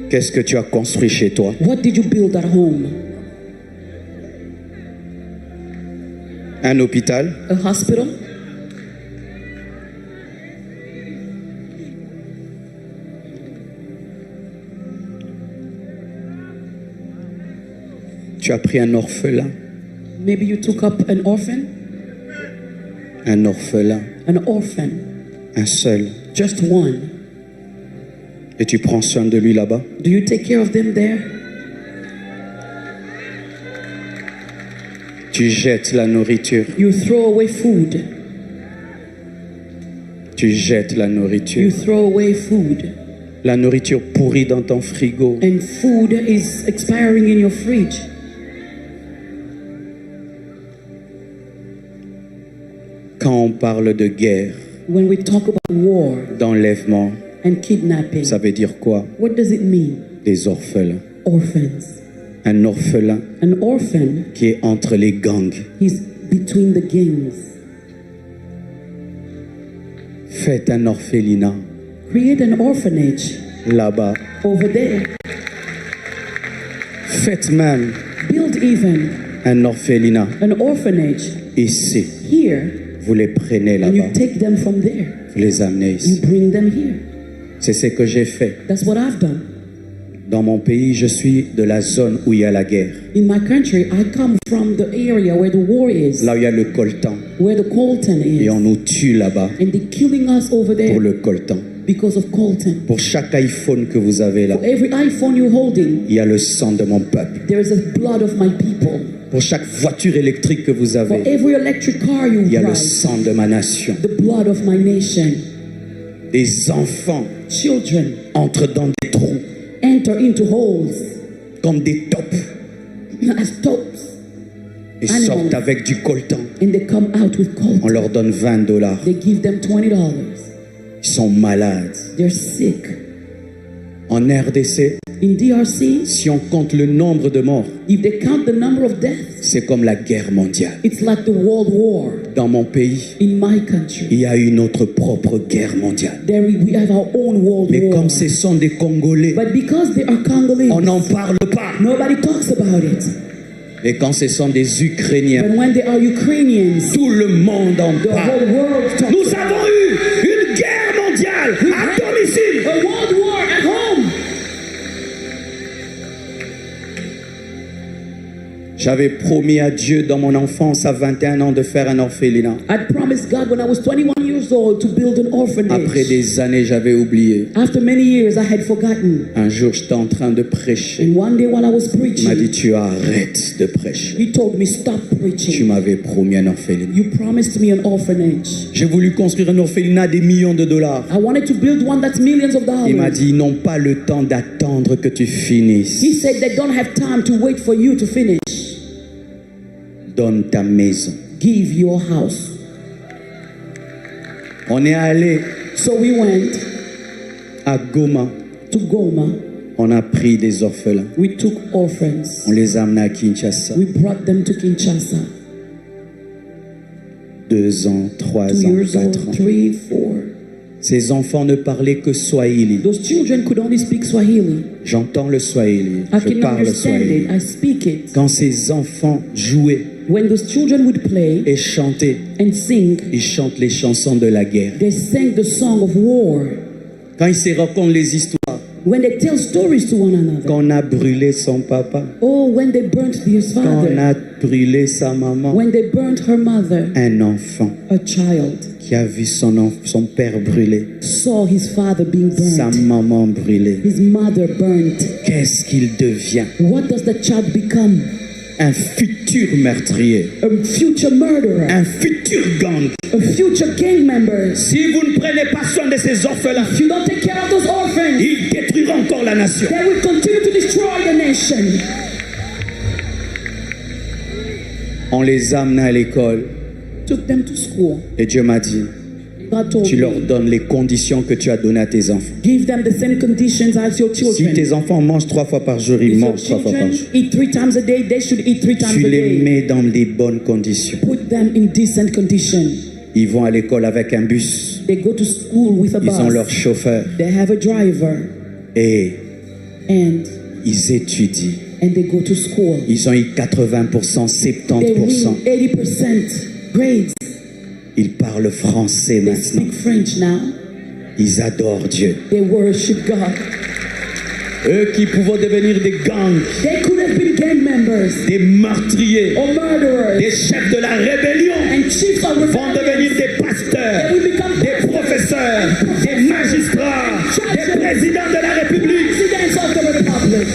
Qu'est-ce que tu as construit chez toi? What did you build at home? Un hôpital? A hospital? Tu as pris un orphelin? Maybe you took up an orphan? Un orphelin, An orphan. un seul. Just one. Et tu prends soin de lui là-bas? Do you take care of them there? Tu jettes la nourriture. You throw away food. Tu jettes la You nourriture. throw away food. La nourriture pourrie dans ton frigo. And food is expiring in your fridge. Quand on parle de guerre, When we talk about war d'enlèvement, and kidnapping, ça veut dire quoi? what does it mean? Des orphelins. Orphans. Un orphelin An orphan qui est entre les gangs. is between the gangs. Faites un orphelinat Create an orphanage là-bas. over there. Faites même Build even un orphelinat an orphanage ici. here, Vous les prenez and you là-bas. take them from there. Vous les amenez You ici. bring them here. C'est ce que j'ai fait. That's what I've done. Dans mon pays, je suis de la zone où il y a la guerre. In my country, I come from the area where the war is, Là où il y a le coltan. where the coltan is. Et on nous tue là-bas And they're killing us over there pour le coltan. because of coltan. Pour chaque iPhone que vous avez là, For every iPhone you're holding, il y a le sang de mon peuple. there is the blood of my people. Pour chaque voiture électrique que vous For avez, every electric car you il y a le drive, sang de ma nation. the blood of my nation. Des enfants Children entrent dans des trous enter into holes comme des taupes as tops, et Animals. sortent avec du coltan. and they come out with On coltan. leur donne $20. They give them $20. Ils sont malades. They're sick. En RDC, In DRC, si on compte le nombre de morts, if they count the number of deaths, c'est comme la guerre mondiale. it's like the World War. Dans mon pays, In my country, il y a eu notre propre guerre mondiale. we have our own World Mais War. comme ce sont des Congolais, But because they are Congolese, on n'en parle pas. nobody talks about it. Mais quand ce sont des Ukrainiens, But when they are Ukrainians, tout le monde en the parle. whole world talks Nous about avons eu une guerre mondiale à domicile. it. A world war at home. J'avais promis à Dieu dans mon enfance à 21 ans de faire un orphelinat. I promised God when I was 21 years old to build an orphanage. Après des années, j'avais oublié. After many years, I had forgotten. Un jour, j'étais en train de prêcher. And one day while I was Il m'a dit, preaching, tu arrêtes de prêcher. he told me, stop Tu preaching. m'avais promis un orphelinat. You promised me an orphanage. J'ai voulu construire un orphelinat des millions de dollars. I wanted to build one that's millions of Il m'a dollars. dit, ils n'ont pas le temps d'attendre que tu He finisses. said they don't have time to wait for you to finish. Donne ta maison. Give your house. On est allé So we went à Goma. to Goma. On a pris des orphelins. We took orphans. On les a amenés à Kinshasa. We brought them to Kinshasa. 2 ans, 3 2 ans, years 4 old, ans. 3, 4. Ces enfants ne parlaient que Swahili. Those children could only speak Swahili. J'entends le Swahili. I Je can parle understand Swahili. it. I speak it. Quand ces enfants jouaient When those children would play et chantaient, and sing, ils chantent les chansons de la guerre. they sang the song of war. Quand ils se racontent les histoires, When they tell stories to one another. quand on a brûlé son papa, Oh, when they burnt his quand on father. a brûlé sa maman, When they burnt her mother. un enfant A child qui a vu son père brûlé, saw his father being sa burnt. maman brûlée. His mother burnt. Qu'est-ce qu'il devient? What does the child become? Un futur meurtrier, A future murderer. un futur gang. A future gang member. Si vous ne prenez pas soin de ces orphelins, If you don't take care of those orphans, ils détruiront encore la nation. they will continue to destroy the nation. On les amène à l'école Took them to school. et Dieu m'a dit, God told tu leur me, donnes les conditions que tu as données à tes enfants. give them the same conditions as your Si children. tes enfants mangent 3 fois par jour, ils If your mangent 3 fois par children jour. eat 3 times a day, they should eat 3 times Tu a les day. mets dans les bonnes conditions. Put them in decent condition. Ils vont à l'école avec un bus. They go to school with a Ils ont leur bus. chauffeur. They have a driver. Et and ils go to school. Ils ont eu 80%, They 70%. win 80% grades. Ils parlent français They maintenant. speak French now. Ils adorent Dieu. They worship God. Eux qui pouvaient devenir des gangs, They could have been gang members des meurtriers, or murderers des chefs de la rébellion, and chiefs of vont devenir rebellion. des pasteurs, They will become des professeurs, des magistrats, des présidents de la République. presidents of the republic.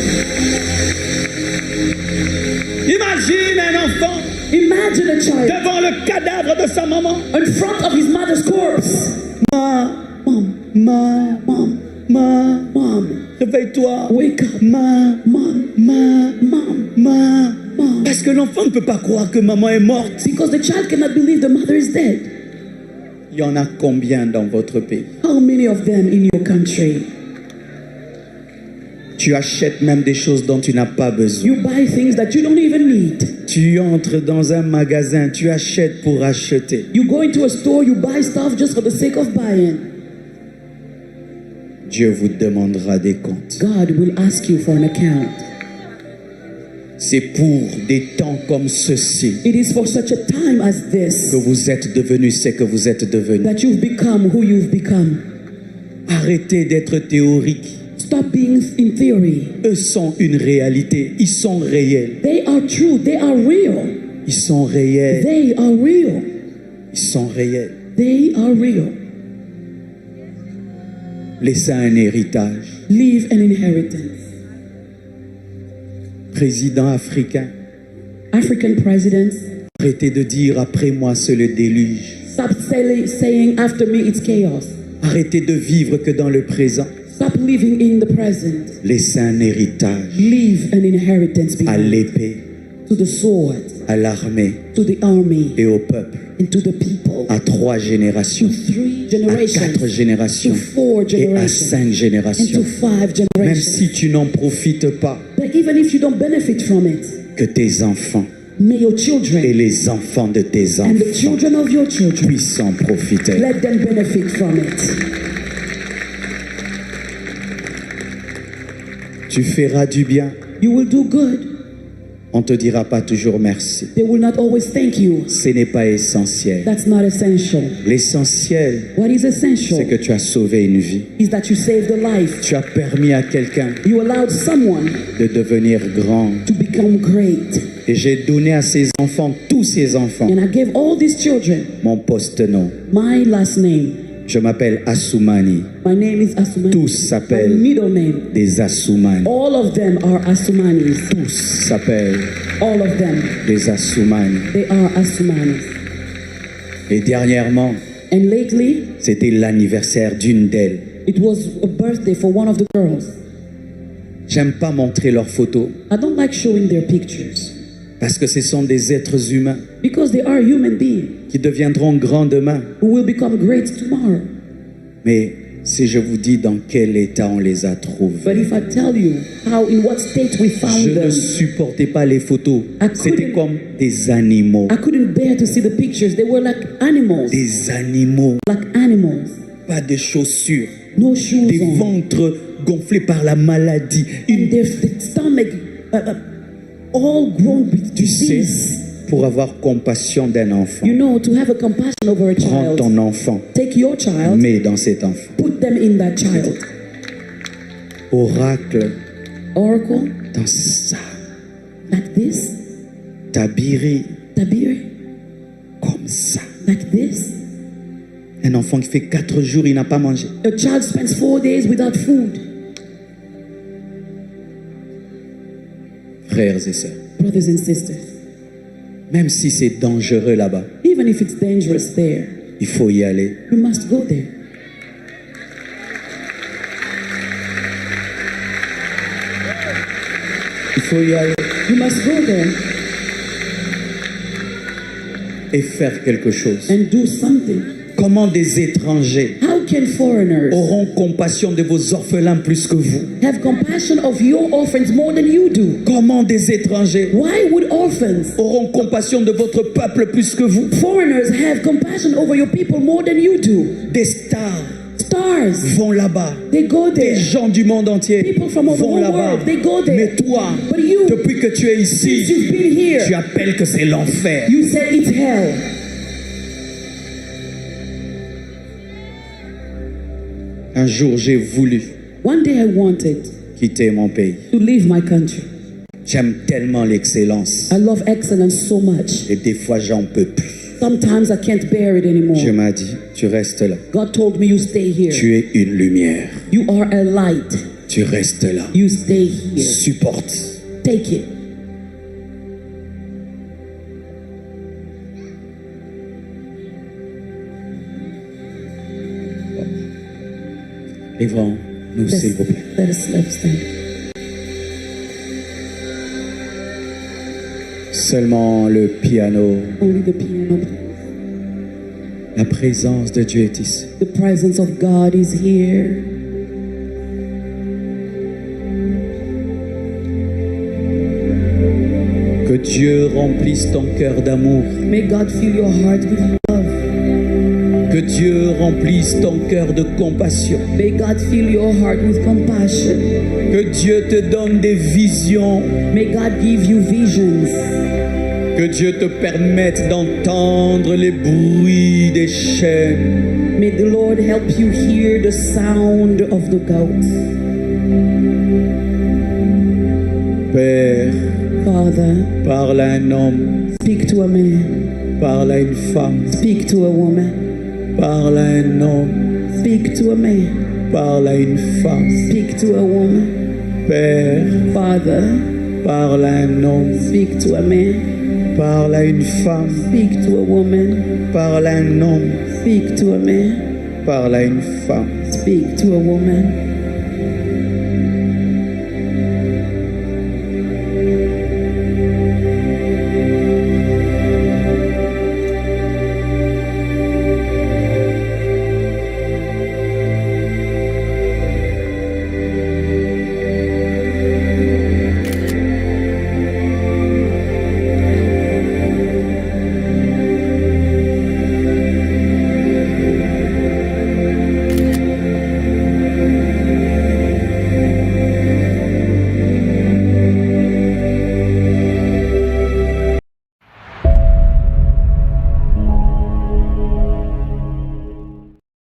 Imagine un enfant Imagine a child devant le cadavre de sa maman. in front of his mother's corpse. Mom, Mom, mom, réveille-toi. wake up. Mom, Mom. Parce que l'enfant ne peut pas croire que maman est morte. Because the child cannot believe the mother is dead. Il y en a combien dans votre pays? How many of them in your country? Tu achètes même des choses dont tu n'as pas besoin. You buy things that you don't even need. Tu entres dans un magasin, tu achètes pour acheter. You go into a store, you buy stuff just for the sake of buying. Dieu vous demandera des comptes. God will ask you for an account. C'est pour des temps comme ceci It is for such a time as this que vous êtes devenus ce que vous êtes devenus. that you've become who you've become. Arrêtez d'être théorique. Stop being in theory. Eux sont une réalité. Ils sont réels. They are true. They are real. Ils sont réels. They are real. Ils sont réels. They are real. Laissez un héritage. Leave an inheritance. Président africain, African presidents, arrêtez de dire après moi c'est le déluge. stop saying after me it's chaos. Arrêtez de vivre que dans le présent. Stop living in the present. Laissez un héritage Leave an inheritance à behind. l'épée, To the sword, à l'armée to the army, et au peuple. and to the people. À 3 générations, To 3 à generations. 4 générations To 4 et à generations. 5 And to générations. 5 Même generations. si tu n'en profites pas, But even if you don't benefit from it, que tes enfants may your et children les enfants de tes and the enfants children of your children, puissent en profiter. let them benefit from it. Tu feras du bien. You will do good. On ne te dira pas toujours merci. They will not always thank you. Ce n'est pas essentiel. That's not essential. L'essentiel, What is essential c'est que tu as sauvé une vie. is that you saved a life. Tu as permis à quelqu'un You allowed someone de devenir grand. to become great. Et j'ai donné à ces enfants, tous ces enfants, And I gave all these children mon post-nom. my last name. Je m'appelle Assoumani. My name is Asumani. Tous My s'appellent middle name. des Assoumani. All of them are Asumanis. Tous s'appellent All of them. des Assoumani. They are Asumanis. Et dernièrement, And lately, c'était l'anniversaire d'une d'elles. it was a birthday for one of the girls. J'aime pas montrer leurs photos I don't like showing their pictures parce que ce sont des êtres humains because they are human beings qui deviendront grands demain. who will become great tomorrow. Mais si je vous dis dans quel état on les a But trouvés, if I tell you in what state we je found ne them, supportais pas les photos. I C'était couldn't- comme des animaux. I couldn't bear to see the pictures. They were like animals. Des animaux. Like animals. Pas de chaussures. No shoes Des on. ventres gonflés par la maladie. And their stomach all grown with Tu sais, disease. pour avoir compassion d'un enfant, You know, to have a compassion over a prends child, ton enfant, take your child, mets dans cet enfant. put them in that child. Oracle, Oracle, dans ça. like this. Tabiri, Tabir, comme ça. like this. Un enfant qui fait 4 jours, il n'a pas mangé. A child spends 4 days without food. Frères et sœurs, Brothers and sisters, même si c'est dangereux là-bas, even if it's dangerous there, il faut y aller. you must go there. Il faut y aller You must go there et faire quelque chose. and do something. Comment des étrangers How can foreigners auront compassion de vos orphelins plus que vous? have compassion of your orphans more than you do? Comment des étrangers Why would orphans, auront compassion de votre peuple plus que vous? foreigners, have compassion over your people more than you do? Des stars stars. vont là-bas. They go Des there. gens du monde entier People from all the vont whole là-bas. world, they go there. Mais toi, But you, depuis que tu es since ici, you've been here, tu appelles que c'est l'enfer. you say it's hell. Un jour, j'ai voulu One day I wanted quitter mon pays. to leave my country. J'aime tellement l'excellence. I love excellence so much. Et des fois, j'en peux plus. Sometimes I can't bear it anymore. Dieu m'a dit, tu restes là. God told me you stay here. Tu es une lumière. You are a light. Tu restes là. You stay here. Supporte. Take it. Lèvons-nous, s'il vous plaît. Let us stand. Seulement le piano. Only the piano. La présence de Dieu est ici. The presence of God is here. Que Dieu remplisse ton cœur d'amour. May God fill your heart with love. Que Dieu remplisse ton cœur de compassion. May God fill your heart with compassion. Que Dieu te donne des visions. May God give you visions. Que Dieu te permette d'entendre les bruits des chaînes. May the Lord help you hear the sound of the goats. Père, Father, parle à un homme, speak to a man. parle à une femme, Speak to a woman. parle à un homme, Speak to a man. parle à une femme. Speak to a woman. Père, Father, parle à un homme, speak to a man. parle à une femme, Speak to a woman. parle à un homme, Speak to a man. parle à une femme. Speak to a woman.